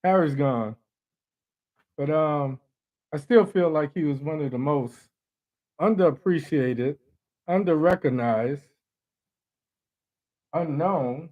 Harry's gone, but I still feel like he was one of the most underappreciated, underrecognized, unknown,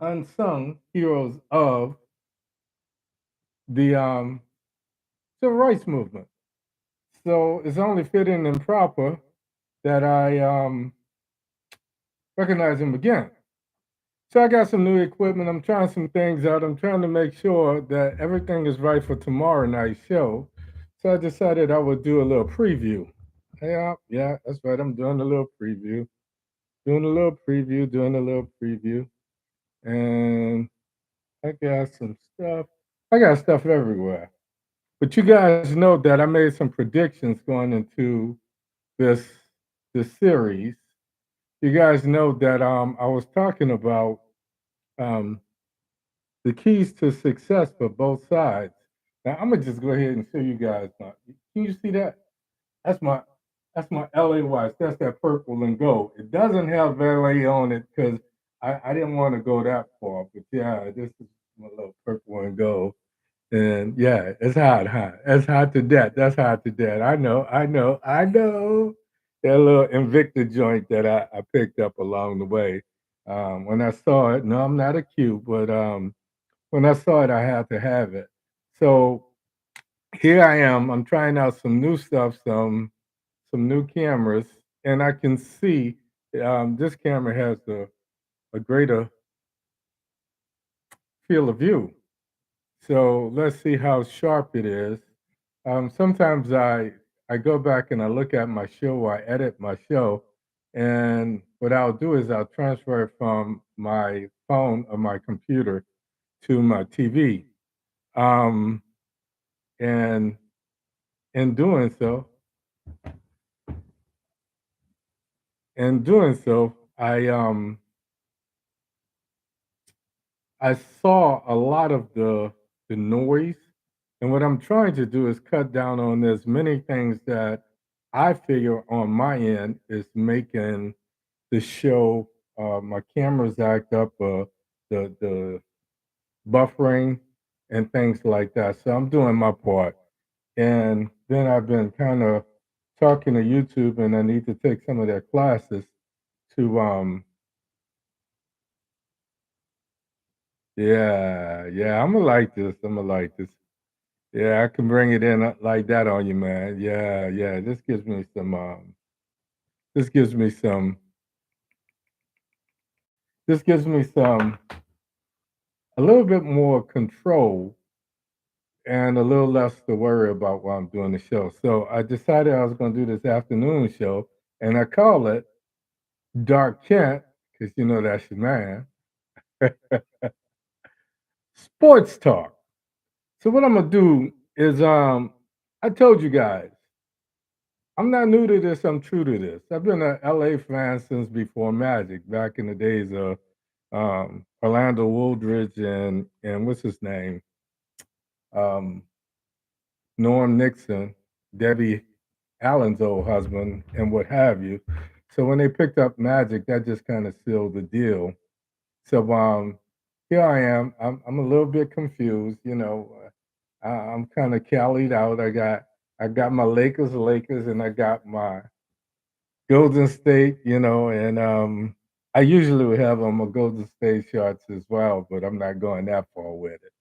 unsung heroes of the civil rights movement. So it's only fitting and proper that I recognize him again. So I got some new equipment. I'm trying some things out. I'm trying to make sure that everything is right for tomorrow night's show. So I decided I would do a little preview. Yeah, yeah, that's right. I'm doing a little preview. Doing a little preview, doing a little preview. And I got some stuff. I got stuff everywhere. But you guys know that I made some predictions going into this this series. You guys know that I was talking about um the keys to success for both sides. Now I'm gonna just go ahead and show you guys. Can you see that? That's my that's my LA watch. That's that purple and gold. It doesn't have LA on it because I didn't want to go that far. But yeah, this is my little purple and gold. And yeah, it's hot, hot. It's hot to death. That's hot to death. I know, I know, I know. That little Invicta joint that I picked up along the way. When I saw it, no, I'm not a cute, but when I saw it, I had to have it. So here I am. I'm trying out some new stuff, some new cameras, and I can see this camera has a greater field of view. So let's see how sharp it is. Sometimes I go back and I look at my show, or I edit my show, and what I'll do is I'll transfer it from my phone or my computer to my TV. Um, and in doing so, in doing so, I saw a lot of the noise, and what I'm trying to do is cut down on as many things that I figure on my end is making the show. My cameras act up, the buffering and things like that. So I'm doing my part, and then I've been kind of talking to YouTube, and I need to take some of their classes to yeah, yeah, I'm gonna like this. I'm gonna like this. Yeah, I can bring it in like that on you, man. Yeah, yeah. This gives me some this gives me some a little bit more control and a little less to worry about while I'm doing the show. So I decided I was gonna do this afternoon show, and I call it Dark Kent, because you know that's your man. Sports talk. So what I'm gonna do is I told you guys I'm not new to this. I'm true to this. I've been a LA fan since before Magic, back in the days of Orlando Woodridge and what's his name, um, Norm Nixon, Debbie Allen's old husband, and what have you. So when they picked up Magic, that just kind of sealed the deal. So here I am. I'm a little bit confused. You know, I'm kind of callied out. I got my Lakers, and I got my Golden State, and I usually would have on my Golden State shorts as well, but I'm not going that far with it.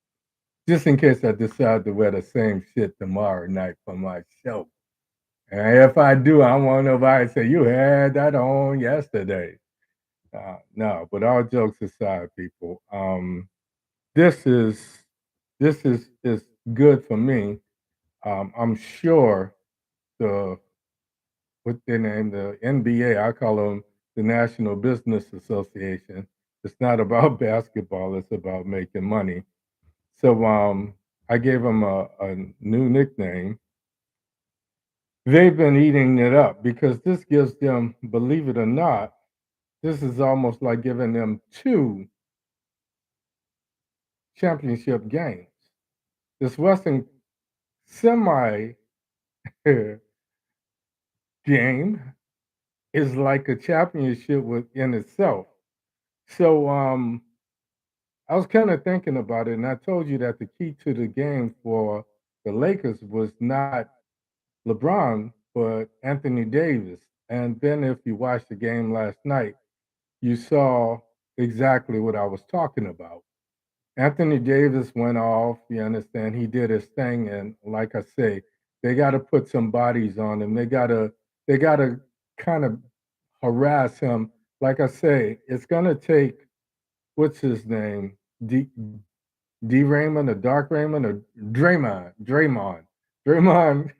Just in case I decide to wear the same shit tomorrow night for my show. And if I do, I want nobody to say, you had that on yesterday. No, but all jokes aside, people, this is this is good for me. I'm sure the what they name the NBA. I call them the National Business Association. It's not about basketball. It's about making money. So I gave them a new nickname. They've been eating it up because this gives them, believe it or not, this is almost like giving them two championship games. This Western semi game is like a championship within itself. So I was kind of thinking about it, and I told you that the key to the game for the Lakers was not LeBron, but Anthony Davis. And then if you watched the game last night, you saw exactly what I was talking about. Anthony Davis went off, you understand, he did his thing, and like I say, they gotta put some bodies on him. They gotta kind of harass him. Like I say, it's gonna take what's his name? D Raymond or Dark Raymond or Draymond. Draymond. Draymond.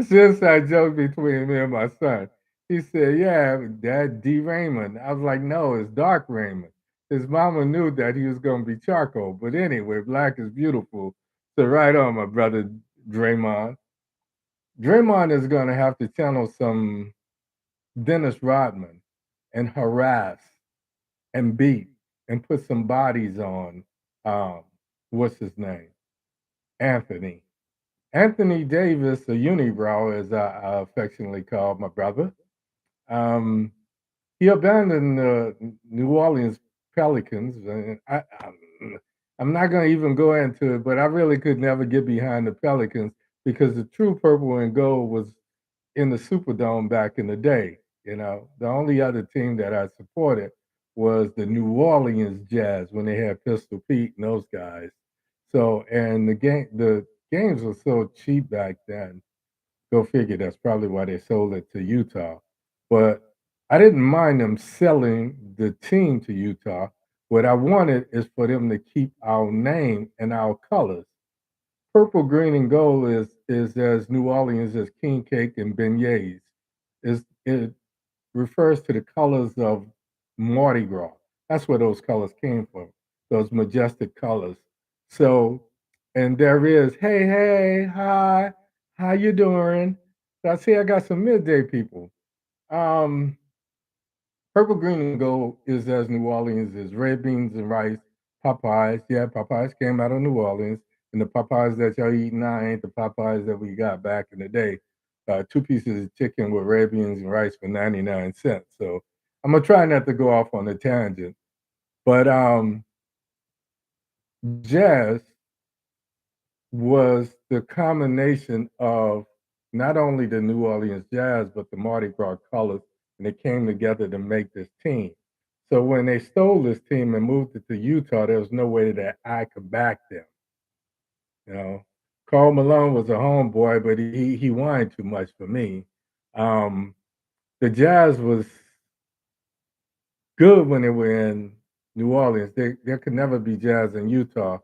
It's an inside joke between me and my son. He said, "Yeah, Dad, D Raymond." I was like, "No, it's Dark Raymond." His mama knew that he was going to be charcoal. But anyway, black is beautiful. So right on, my brother Draymond. Draymond is going to have to channel some Dennis Rodman and harass and beat and put some bodies on, um, what's his name? Anthony. Anthony Davis, a unibrow, as I affectionately call my brother. Um, he abandoned the New Orleans Pelicans. And I'm not going to even go into it, but I really could never get behind the Pelicans because the true purple and gold was in the Superdome back in the day. You know, the only other team that I supported was the New Orleans Jazz when they had Pistol Pete and those guys. So, and the games were so cheap back then. Go figure. That's probably why they sold it to Utah. But I didn't mind them selling the team to Utah. What I wanted is for them to keep our name and our colors. Purple, green, and gold is as New Orleans as king cake and beignets. It refers to the colors of Mardi Gras. That's where those colors came from. Those majestic colors. So, and there is, hey, hey, hi, how you doing? So I see I got some midday people. Um, Purple, green, and gold is as New Orleans is red beans and rice. Popeyes, yeah, Popeyes came out of New Orleans, and the Popeyes that y'all eat now ain't the Popeyes that we got back in the day. Two pieces of chicken with red beans and rice for 99 cents. So I'm gonna try not to go off on a tangent, but jazz was the combination of not only the New Orleans Jazz, but the Mardi Gras colors, and they came together to make this team. So when they stole this team and moved it to Utah, there was no way that I could back them. You know, Carl Malone was a homeboy, but he whined too much for me. Um, the Jazz was good when they were in New Orleans. There could never be jazz in Utah.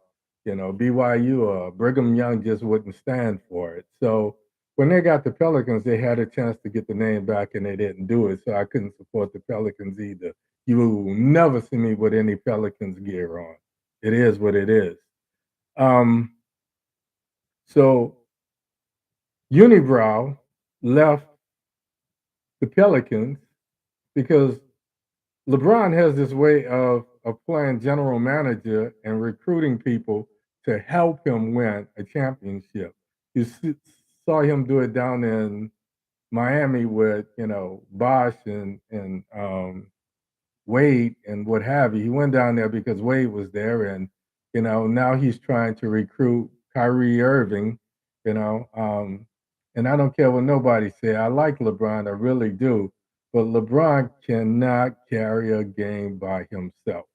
You know, BYU or Brigham Young just wouldn't stand for it. So when they got the Pelicans, they had a chance to get the name back and they didn't do it. So I couldn't support the Pelicans either. You will never see me with any Pelicans gear on. It is what it is. Um, so Unibrow left the Pelicans because LeBron has this way of playing general manager and recruiting people to help him win a championship. Saw him do it down in Miami with Bosh and Wade and what have you. He went down there because Wade was there, and now he's trying to recruit Kyrie Irving. You know, and I don't care what nobody say. I like LeBron, I really do, but LeBron cannot carry a game by himself.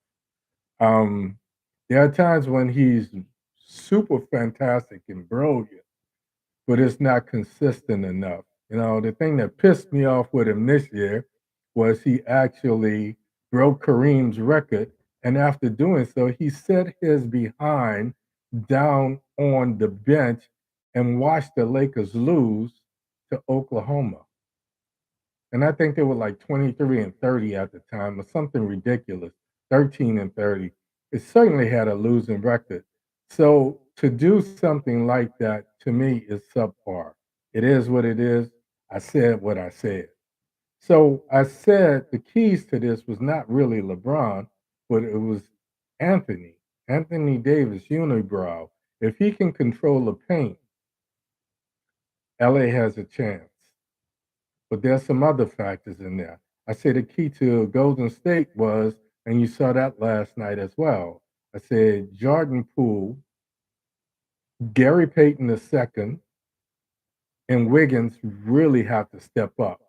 Um, there are times when he's super fantastic and brilliant, but it's not consistent enough. The thing that pissed me off with him this year was he actually broke Kareem's record. And after doing so, he set his behind down on the bench and watched the Lakers lose to Oklahoma. And I think they were like 23 and 30 at the time or something ridiculous, 13 and 30. It certainly had a losing record. So to do something like that to me is subpar. It is what it is. I said what I said. So I said the keys to this was not really LeBron, but it was Anthony, Anthony Davis, unibrow. If he can control the paint, LA has a chance. But there's some other factors in there. I say the key to Golden State was, and you saw that last night as well. I said Jordan Poole, Gary Payton II, and Wiggins really have to step up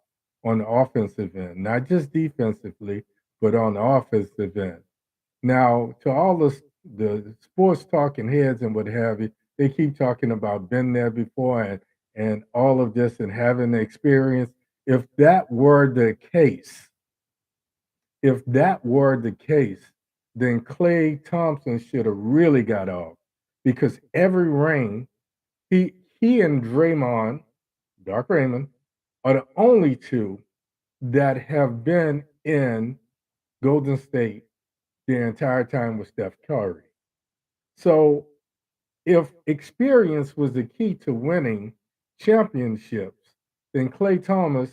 on the offensive end, not just defensively, but on the offensive end. Now, to all the sports talking heads and what have you, they keep talking about been there before and all of this and having the experience. If that were the case, if that were the case, then Clay Thompson should have really got off because every ring he and Draymond, Doc Raymond, are the only two that have been in Golden State the entire time with Steph Curry. So if experience was the key to winning championships, then Clay Thompson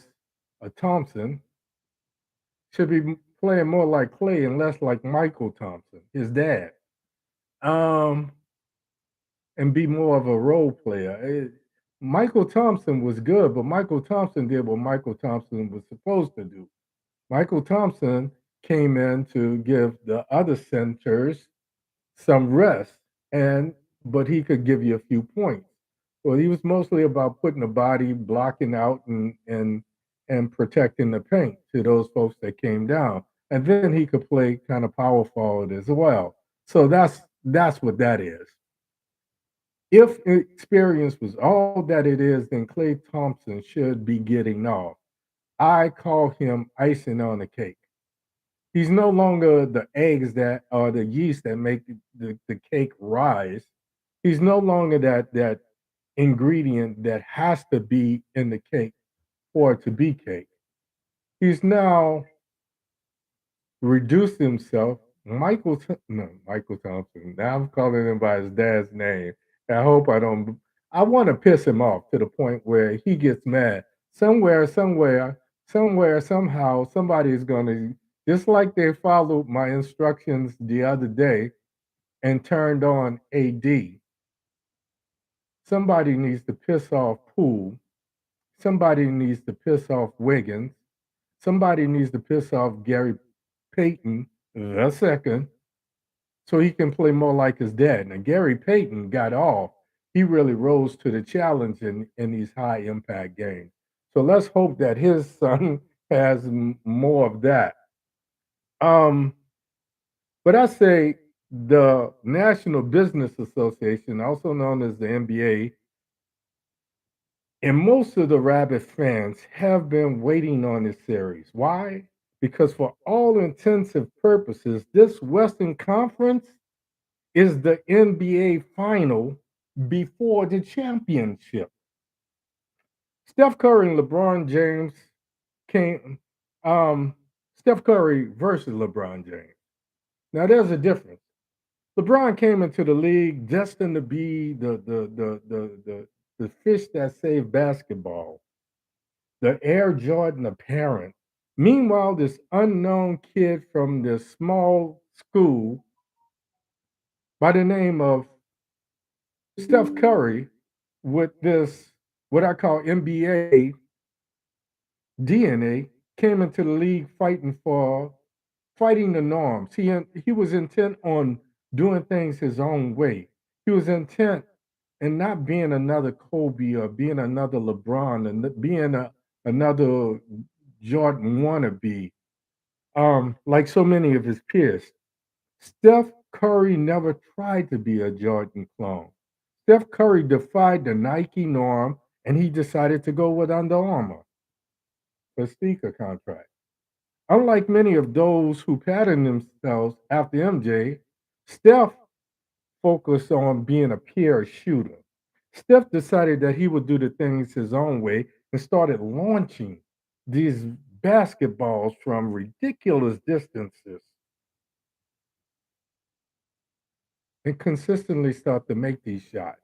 should be playing more like Clay and less like Michael Thompson, his dad, um, and be more of a role player. Michael Thompson was good, but Michael Thompson did what Michael Thompson was supposed to do. Michael Thompson came in to give the other centers some rest, and but he could give you a few points. Well, he was mostly about putting the body, blocking out, and protecting the paint to those folks that came down. And then he could play kind of power forward as well. So that's what that is. If experience was all that it is, then Clay Thompson should be getting off. I call him icing on the cake. He's no longer the eggs that are the yeast that make the cake rise. He's no longer that ingredient that has to be in the cake for it to be cake. He's now reduced himself. No, Michael Thompson. Now I'm calling him by his dad's name. I hope I don't. I want to piss him off to the point where he gets mad. Somewhere, somehow, somebody is going to, just like they followed my instructions the other day and turned on AD. Somebody needs to piss off Poole. Somebody needs to piss off Wiggins. Somebody needs to piss off Gary Payton the second so he can play more like his dad. Now, Gary Payton got off. He really rose to the challenge in these high impact games. So let's hope that his son has more of that. Um, but I say the National Business Association, also known as the NBA, and most of the Rabbit fans have been waiting on this series. Why? Because for all intensive purposes, this Western Conference is the NBA final before the championship. Steph Curry and LeBron James came, um, Steph Curry versus LeBron James. Now there's a difference. LeBron came into the league destined to be the fish that saved basketball, the Air Jordan apparent. Meanwhile, this unknown kid from this small school by the name of Steph Curry with this, what I call NBA DNA, came into the league fighting the norms. He was intent on doing things his own way. He was intent in not being another Kobe or being another LeBron and being another Jordan wannabe, like so many of his peers. Steph Curry never tried to be a Jordan clone. Steph Curry defied the Nike norm and he decided to go with Under Armour, a sneaker contract. Unlike many of those who patterned themselves after MJ, Steph focused on being a pure shooter. Steph decided that he would do the things his own way and started launching these basketballs from ridiculous distances and consistently start to make these shots.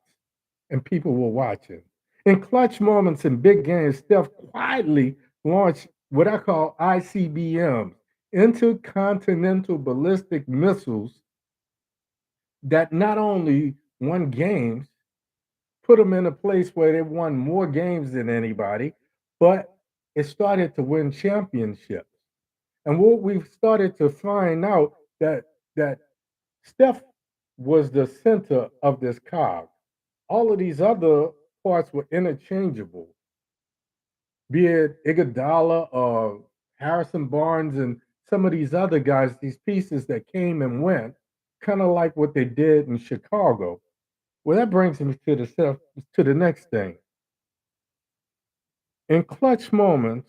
And people were watching. In clutch moments in big games, Steph quietly launched what I call ICBMs, intercontinental ballistic missiles, that not only won games, put them in a place where they won more games than anybody, but it started to win championships. And what we've started to find out that Steph was the center of this cog. All of these other parts were interchangeable, be it Iguodala or Harrison Barnes and some of these other guys, these pieces that came and went, kind of like what they did in Chicago. Well, that brings me to the next thing. In clutch moments,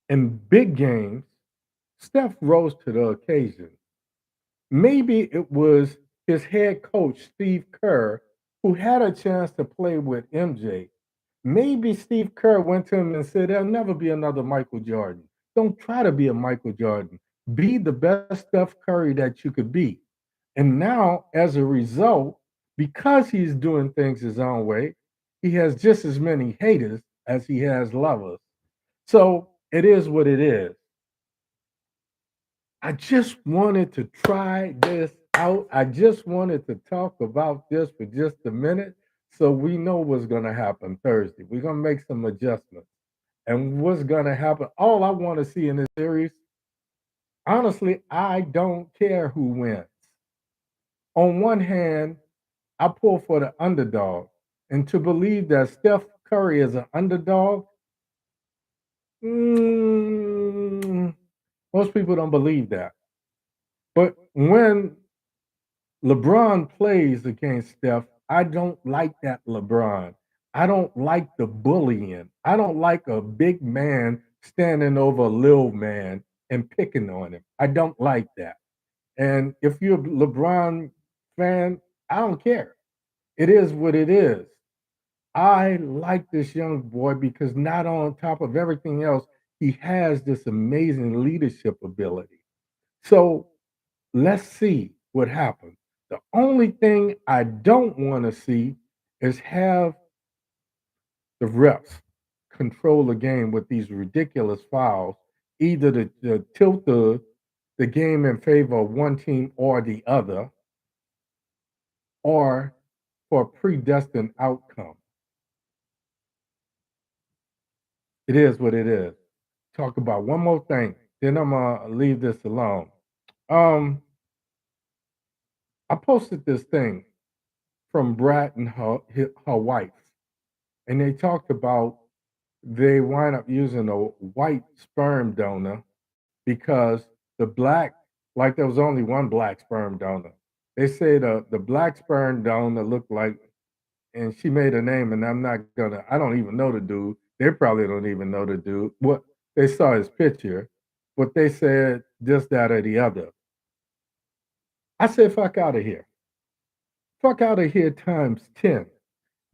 in big games, Steph rose to the occasion. Maybe it was his head coach, Steve Kerr, who had a chance to play with MJ. Maybe Steve Kerr went to him and said, there'll never be another Michael Jordan. Don't try to be a Michael Jordan. Be the best Steph Curry that you could be. And now, as a result, because he's doing things his own way, he has just as many haters as he has lovers. So it is what it is. I just wanted to try this out. I just wanted to talk about this for just a minute so we know what's going to happen Thursday. We're going to make some adjustments. And what's going to happen, all I want to see in this series, honestly, I don't care who wins. On one hand, I pull for the underdog. And to believe that Steph Curry is an underdog, mm, most people don't believe that. But when LeBron plays against Steph, I don't like that LeBron. I don't like the bullying. I don't like a big man standing over a little man and picking on him. I don't like that. And if you're a LeBron fan, I don't care. It is what it is. I like this young boy because not on top of everything else, he has this amazing leadership ability. So let's see what happens. The only thing I don't want to see is have the refs control the game with these ridiculous fouls, either to tilt the game in favor of one team or the other, or for a predestined outcome. It is what it is. Talk about one more thing, then I'm gonna leave this alone. Um, I posted this thing from Brat and her wife, and they talked about they wind up using a white sperm donor because the black, like there was only one black sperm donor. They say the black sperm donor looked like, and she made a name, and I don't even know the dude. They probably don't even know the dude. What they saw his picture, but they said this, that, or the other. I said, fuck out of here. Fuck out of here times 10.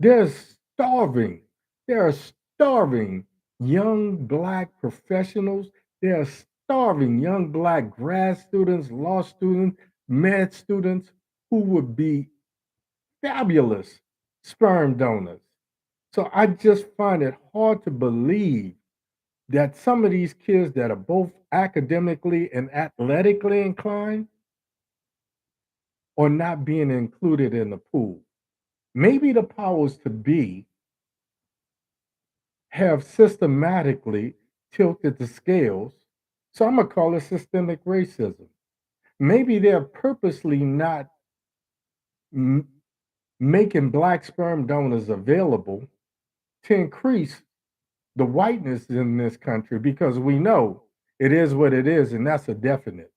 They're starving. There are starving young black professionals. There are starving young black grad students, law students, med students who would be fabulous sperm donors. So I just find it hard to believe that some of these kids that are both academically and athletically inclined are not being included in the pool. Maybe the powers to be have systematically tilted the scales. So I'm going to call it systemic racism. Maybe they're purposely not m- making black sperm donors available to increase the whiteness in this country because we know it is what it is, and that's a definite.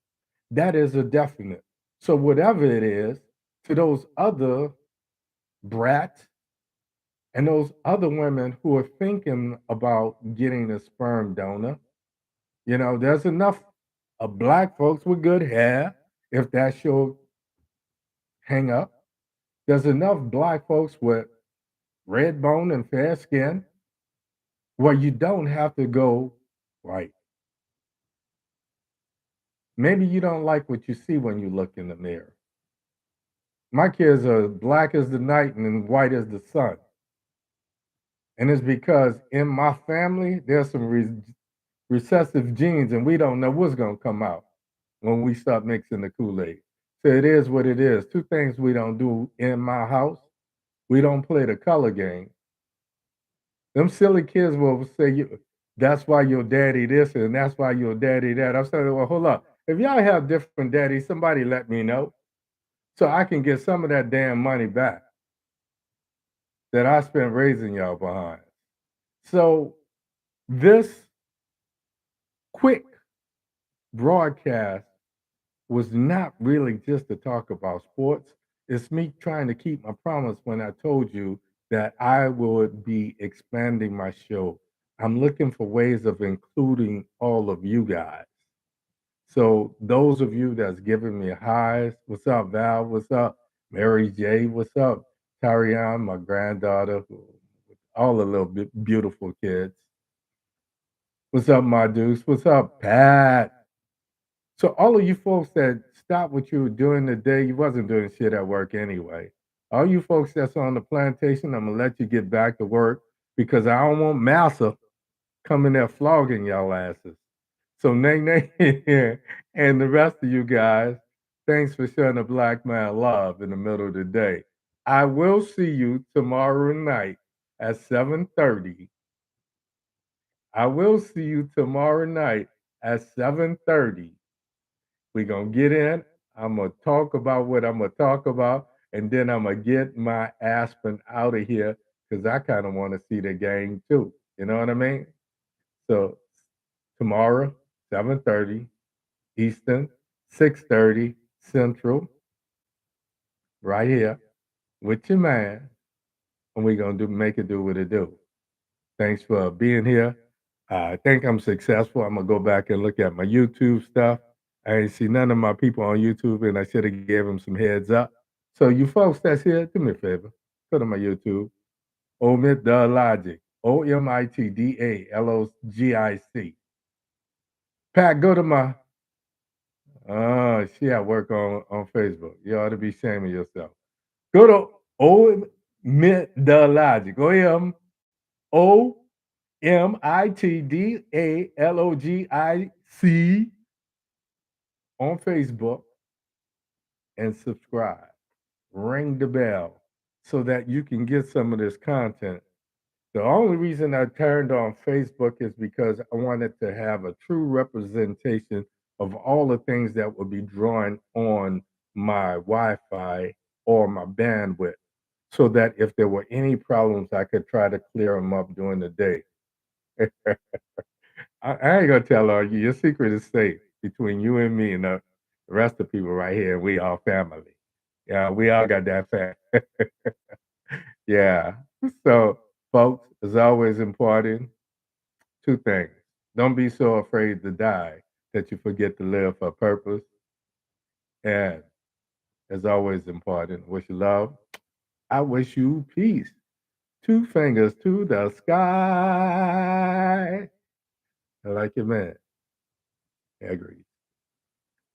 That is a definite. So, whatever it is, to those other brats and those other women who are thinking about getting a sperm donor, there's enough of black folks with good hair, if that's your hang up. There's enough black folks with red bone and fair skin where you don't have to go right. Maybe you don't like what you see when you look in the mirror. My kids are black as the night and then white as the sun. And it's because in my family, there's some recessive genes, and we don't know what's going to come out when we start mixing the Kool-Aid. So it is what it is. Two things we don't do in my house. We don't play the color game. Them silly kids will say That's why your daddy this and that's why your daddy that. I'm saying, well, hold up. If y'all have different daddies, somebody let me know so I can get some of that damn money back that I spent raising y'all behind. So this quick broadcast was not really just to talk about sports. It's me trying to keep my promise when I told you that I would be expanding my show. I'm looking for ways of including all of you guys. So those of you that's giving me highs, what's up, Val? What's up, Mary J? What's up, Tariana, my granddaughter, all the little beautiful kids. What's up, my deuce? What's up, Pat? So all of you folks that stopped what you were doing today, you wasn't doing shit at work anyway. All you folks that's on the plantation, I'm gonna let you get back to work because I don't want massa coming there flogging y'all asses. So Nay Nay and the rest of you guys, thanks for showing the black man love in the middle of the day. I will see you tomorrow night at 7:30. I will see you tomorrow night at 7:30. We're gonna get in. I'm gonna talk about what I'm gonna talk about, and then I'm gonna get my Aspen out of here because I kind of want to see the game too. You know what I mean? So tomorrow, 7:30 Eastern, 6:30 Central, right here with your man, and we're gonna make it do what it do. Thanks for being here. I think I'm successful. I'm gonna go back and look at my YouTube stuff. I ain't see none of my people on YouTube, and I should have gave them some heads up. So you folks that's here, do me a favor. Go to my YouTube. OMITDALOGIC. OMITDALOGIC. Pat, go to my. Oh, she at work on Facebook. You ought to be shaming yourself. Go to OMITDALOGIC. OMITDALOGIC on Facebook and subscribe. Ring the bell so that you can get some of this content. The only reason I turned on Facebook is because I wanted to have a true representation of all the things that would be drawing on my Wi Fi or my bandwidth so that if there were any problems, I could try to clear them up during the day. I ain't gonna tell all you. Your secret is safe between you and me and the rest of the people right here. We all family. Yeah, we all got that yeah. So, folks, as always important, two things. Don't be so afraid to die that you forget to live for purpose. And as always important, wish you love. I wish you peace. Two fingers to the sky. I like your man. Agreed.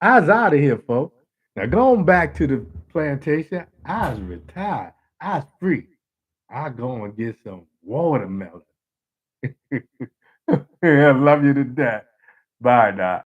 I was out of here, folks. Now going back to the plantation, I was retired. I was free. I go and get some watermelon. I love you to death. Bye now.